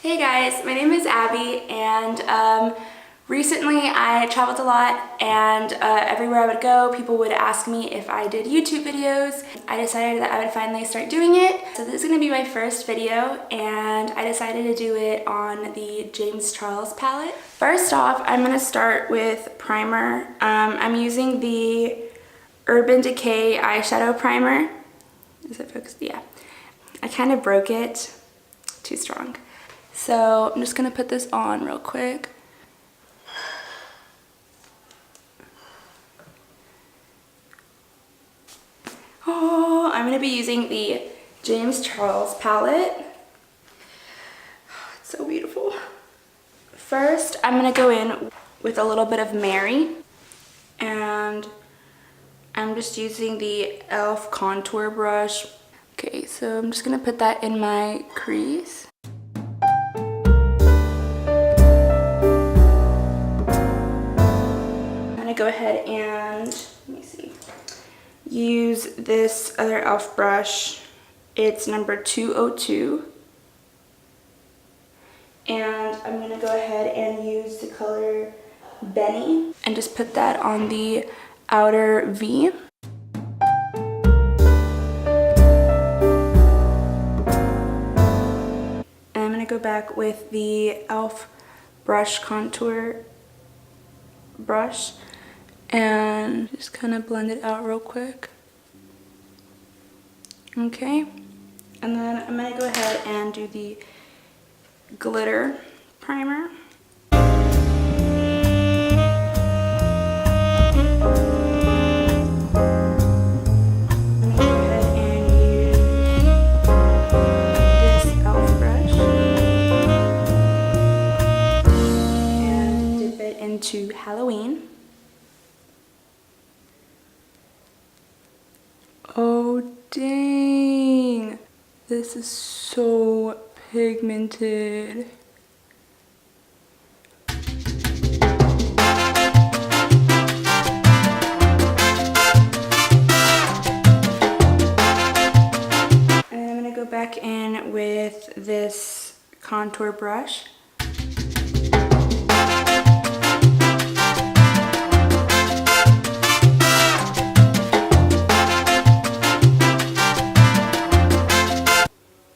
Hey guys, my name is Abby, and recently I traveled a lot, and everywhere I would go people would ask me if I did YouTube videos. I decided that I would finally start doing it. So this is going to be my first video, and I decided to do it on the James Charles palette. First off, I'm going to start with primer. I'm using the Urban Decay eyeshadow primer. Is it focused? Yeah. I kind of broke it. Too strong. So I'm just gonna put this on real quick. Oh, I'm gonna be using the James Charles palette. Oh, it's so beautiful. First, I'm gonna go in with a little bit of Mary, and I'm just using the e.l.f. contour brush. Okay, so I'm just gonna put that in my crease. Go ahead and, let me see, use this other e.l.f. brush. It's number 202. And I'm going to go ahead and use the color Demi and just put that on the outer V. And I'm going to go back with the e.l.f. brush contour brush and just kind of blend it out real quick. Okay, and then I'm going to go ahead and do the glitter primer. Into Halloween. Oh dang, this is so pigmented. And then I'm going to go back in with this contour brush.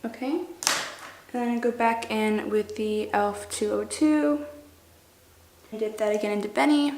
Okay, and then I go back in with the e.l.f. 202. I dip that again into Demi.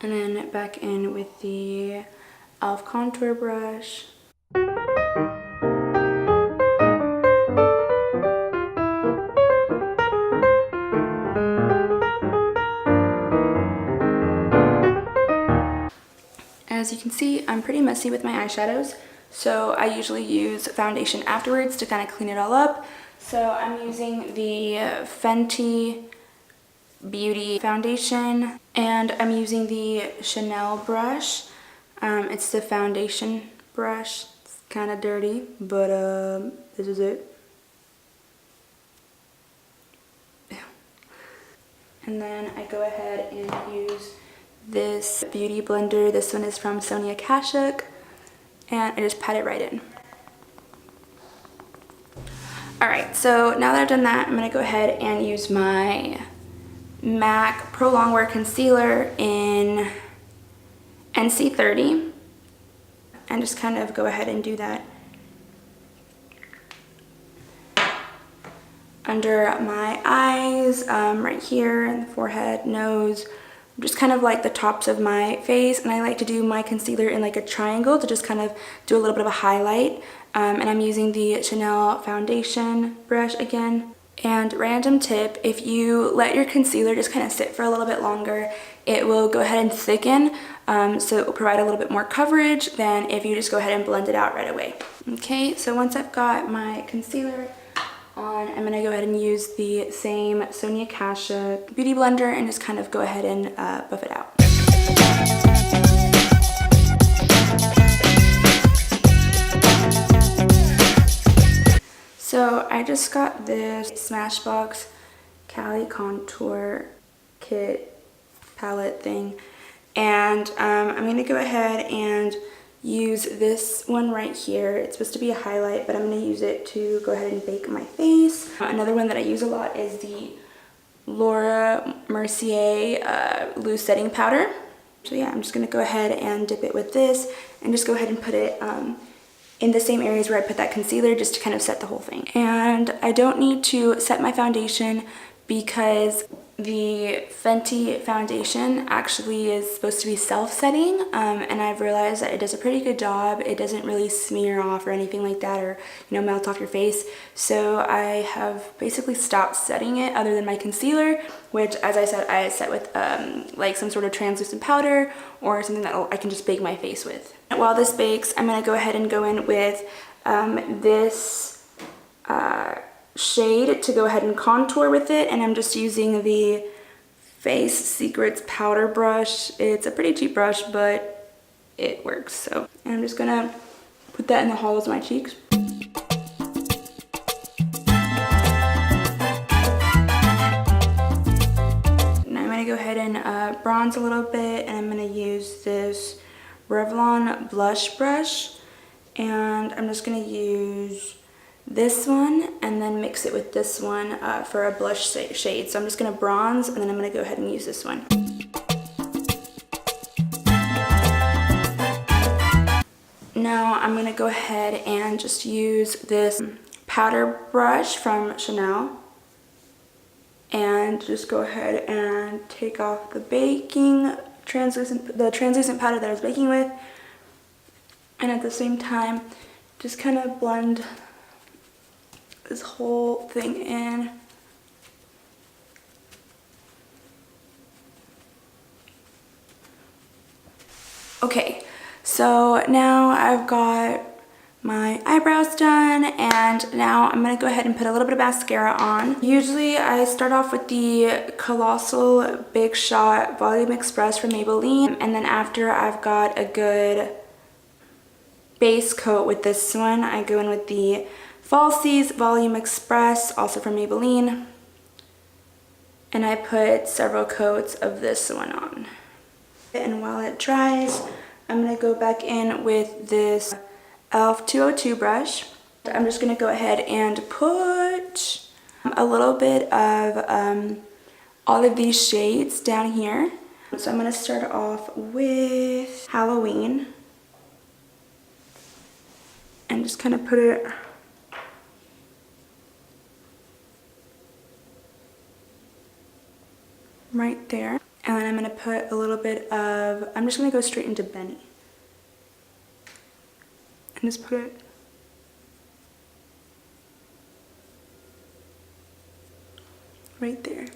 And then back in with the e.l.f. contour brush. As you can see, I'm pretty messy with my eyeshadows, so I usually use foundation afterwards to kind of clean it all up. So I'm using the Fenty Beauty foundation, and I'm using the Chanel brush. It's the foundation brush. It's kind of dirty, but this is it. And then I go ahead and use this beauty blender. This one is from Sonia Kashuk, and I just pat it right in. Alright, so now that I've done that, I'm going to go ahead and use my MAC Pro Longwear Concealer in NC30 and just kind of go ahead and do that under my eyes, right here, in the forehead, nose, just kind of like the tops of my face. And I like to do my concealer in like a triangle to just kind of do a little bit of a highlight. And I'm using the Chanel foundation brush again. And random tip, if you let your concealer just kind of sit for a little bit longer, it will go ahead and thicken, so it will provide a little bit more coverage than if you just go ahead and blend it out right away. Okay, so once I've got my concealer on, I'm going to go ahead and use the same Sonia Kashuk beauty blender and just kind of go ahead and buff it out. So I just got this Smashbox Cali contour kit palette thing. And I'm going to go ahead and use this one right here. It's supposed to be a highlight, but I'm going to use it to go ahead and bake my face. Another one that I use a lot is the Laura Mercier loose setting powder. So yeah, I'm just going to go ahead and dip it with this and just go ahead and put it in the same areas where I put that concealer, just to kind of set the whole thing. And I don't need to set my foundation because the Fenty foundation actually is supposed to be self-setting, and I've realized that it does a pretty good job. It doesn't really smear off or anything like that, or melt off your face. So I have basically stopped setting it, other than my concealer, which, as I said, I set with like some sort of translucent powder or something that I can just bake my face with. While this bakes, I'm going to go ahead and go in with this shade to go ahead and contour with it, and I'm just using the Face Secrets powder brush. It's a pretty cheap brush, but it works. So, and I'm just gonna put that in the hollows of my cheeks. Now I'm gonna go ahead and bronze a little bit, and I'm gonna use this Revlon blush brush, and I'm just gonna use this one and then mix it with this one for a blush shade. So I'm just going to bronze, and then I'm going to go ahead and use this one. Now I'm going to go ahead and just use this powder brush from Chanel and just go ahead and take off the translucent powder that I was baking with, and at the same time just kind of blend this whole thing in. Okay, so now I've got my eyebrows done, and now I'm gonna go ahead and put a little bit of mascara on. Usually I start off with the Colossal Big Shot Volume Express from Maybelline, and then after I've got a good base coat with this one, I go in with the Falsies Volume Express, also from Maybelline, and I put several coats of this one on. And while it dries, I'm going to go back in with this e.l.f. 202 brush. I'm just going to go ahead and put a little bit of all of these shades down here. So I'm going to start off with Halloween and just kind of put it right there. And then I'm going to put a little bit of, I'm just going to go straight into Benny. And just put it right there.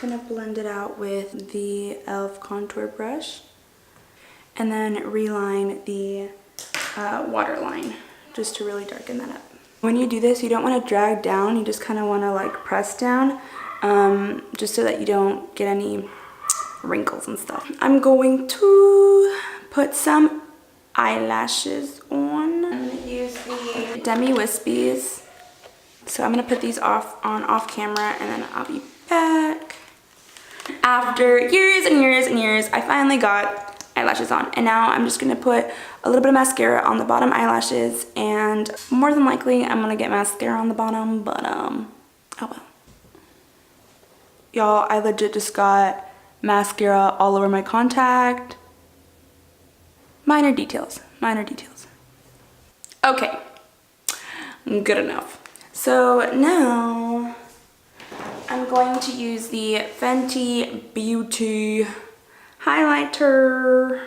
I'm going to blend it out with the e.l.f. contour brush. And then reline the waterline just to really darken that up. When you do this, you don't want to drag down, you just kind of want to like press down, just so that you don't get any wrinkles and stuff. I'm going to put some eyelashes on. I'm going to use the Demi Wispies. So I'm going to put these off camera, and then I'll be back. After years and years and years, I finally got eyelashes on, and now I'm just gonna put a little bit of mascara on the bottom eyelashes, and more than likely I'm gonna get mascara on the bottom, but oh well. Y'all, I legit just got mascara all over my contact. Minor details. Okay, good enough. So now I'm going to use the Fenty Beauty highlighter.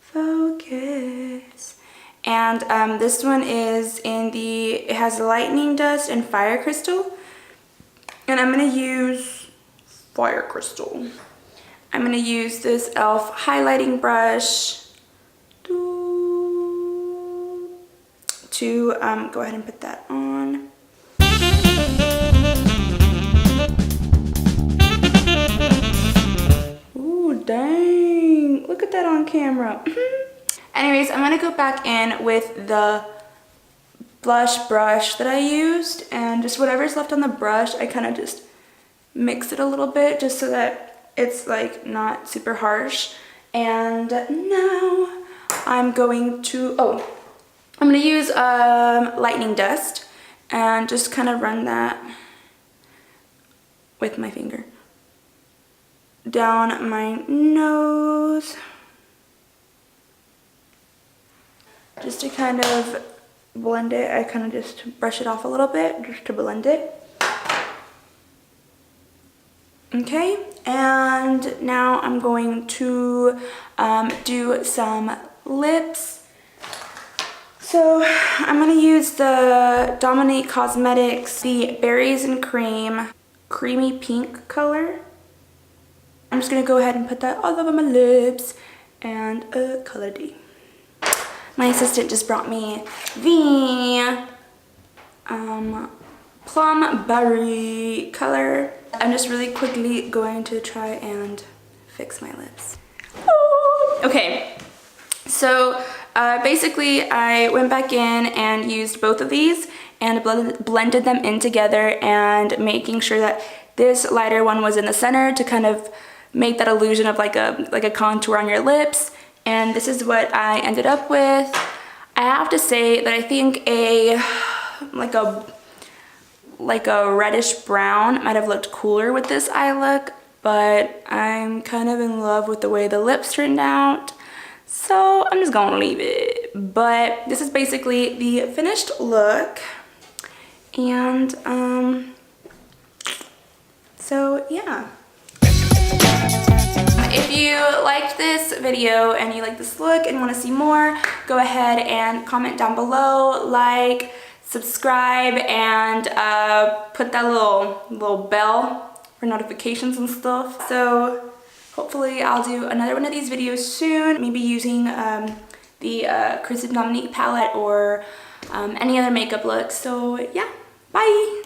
Focus. And this one is it has lightning dust and fire crystal. And I'm going to use fire crystal. I'm going to use this e.l.f. highlighting brush to go ahead and put that on. Ooh, dang. Look at that on camera. Anyways, I'm going to go back in with the blush brush that I used, and just whatever's left on the brush, I kind of just mix it a little bit just so that it's like not super harsh. And now I'm going to, I'm going to use lightning dust and just kind of run that with my finger down my nose, just to kind of blend it. I kind of just brush it off a little bit just to blend it. Okay, and now I'm going to do some lips. So I'm going to use the Dominique Cosmetics, the Berries and Cream Creamy Pink color. I'm just going to go ahead and put that all over my lips and color D. My assistant just brought me the Plum Berry color. I'm just really quickly going to try and fix my lips. Okay, so basically I went back in and used both of these and blended them in together, and making sure that this lighter one was in the center to kind of make that illusion of like a contour on your lips. And this is what I ended up with. I have to say that I think like a reddish brown might have looked cooler with this eye look, but I'm kind of in love with the way the lips turned out, so I'm just gonna leave it. But this is basically the finished look, and so yeah. If you liked this video and you like this look and want to see more, go ahead and comment down below, like, subscribe, and put that little bell for notifications and stuff. So hopefully I'll do another one of these videos soon, maybe using the Chris and Dominique palette or any other makeup look. So yeah, bye!